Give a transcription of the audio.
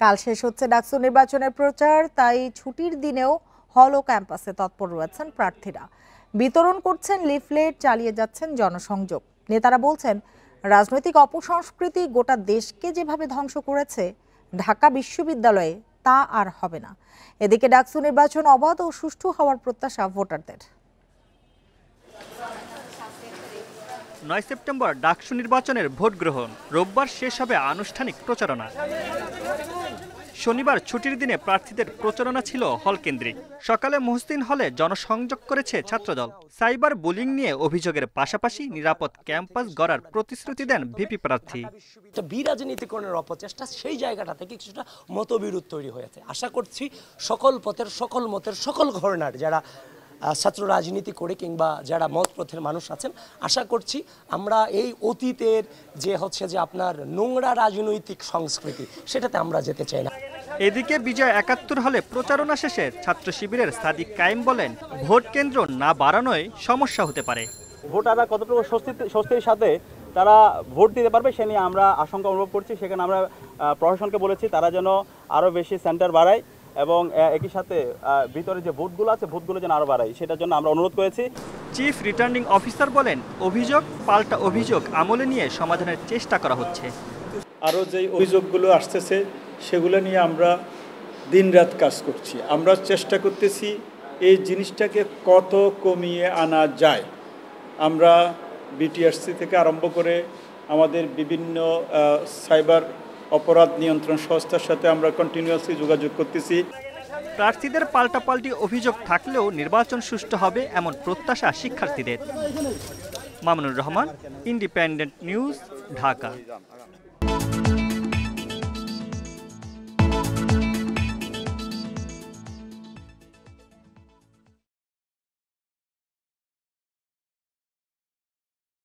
কাল শেষ হচ্ছে ডাকসু নির্বাচনের প্রচার, তাই ছুটির দিনেও হল ও ক্যাম্পাসে তৎপর রয়েছেন প্রার্থীরা। বিতরণ করছেন লিফলেট, চালিয়ে যাচ্ছেন জনসংযোগ। নেতারা বলছেন, রাজনৈতিক অপসংস্কৃতি গোটা দেশকে যেভাবে ধ্বংস করেছে, ঢাকা বিশ্ববিদ্যালয়ে তা আর হবে না। এদিকে ডাকসু নির্বাচন অবাধ ও সুষ্ঠু হওয়ার প্রত্যাশা ভোটারদের। 9 সেপ্টেম্বর ডাকসু নির্বাচনের ভোট গ্রহণ, রোববার শেষ হবে আনুষ্ঠানিক প্রচারণা। শনিবার ছুটির দিনে প্রার্থীদের প্রচারণা ছিল হল কেন্দ্রিক। সকালে মুহসিন হলে জনসংযোগ করেছে ছাত্রদল। সাইবার বুলিং নিয়ে অভিযোগের পাশাপাশি নিরাপদ ক্যাম্পাস গড়ার প্রতিশ্রুতি দেন ভিপি প্রার্থী। বিরাজনীতিকরণের অপচেষ্টা সেই জায়গাটা থেকে কিছুটা মতবিরোধ তৈরি হয়েছে। আশা করছি সকল পথের, সকল মতের, সকল ঘরানার যারা ছাত্র রাজনীতি করে কিংবা যারা মতপথের মানুষ আছেন, আশা করছি আমরা এই অতীতের যে আপনার নোংরা রাজনৈতিক সংস্কৃতি, সেটাতে আমরা যেতে চাই না। এদিকে বিজয় ৭১ হলে প্রচারণা শেষে ছাত্র শিবিরের সাদিক কায়েম বলেন, ভোট কেন্দ্র না বাড়ানোয় সমস্যা হতে পারে। ভোটাররা কতটুকু স্বস্তির সাথে তারা ভোট দিতে পারবে সে নিয়ে আমরা আশঙ্কা অনুভব করছি। সেখানে আমরা প্রশাসনকে বলেছি তারা যেন আরও বেশি সেন্টার বাড়ায় এবং একই সাথে ভিতরে যে ভোটগুলো আছে ভোটগুলো যেন আরও বাড়ায়, সেটার জন্য আমরা অনুরোধ করেছি। চিফ রিটার্নিং অফিসার বলেন, অভিযোগ পাল্টা অভিযোগ আমলে নিয়ে সমাধানের চেষ্টা করা হচ্ছে। আরও যে অভিযোগগুলো আসতেছে সেগুলো নিয়ে আমরা দিনরাত কাজ করছি। আমরা চেষ্টা করতেছি এই জিনিসটাকে কত কমিয়ে আনা যায়। আমরা বিটিআরসি থেকে আরম্ভ করে আমাদের বিভিন্ন সাইবার অপরাধ নিয়ন্ত্রণ সংস্থার সাথে আমরা কন্টিনিউয়াসলি যোগাযোগ করতেছি। প্রার্থীদের পাল্টাপাল্টি অভিযোগ থাকলেও নির্বাচন সুষ্ঠু হবে এমন প্রত্যাশা শিক্ষার্থীদের। Mamunur Rahman, independent news, Dhaka.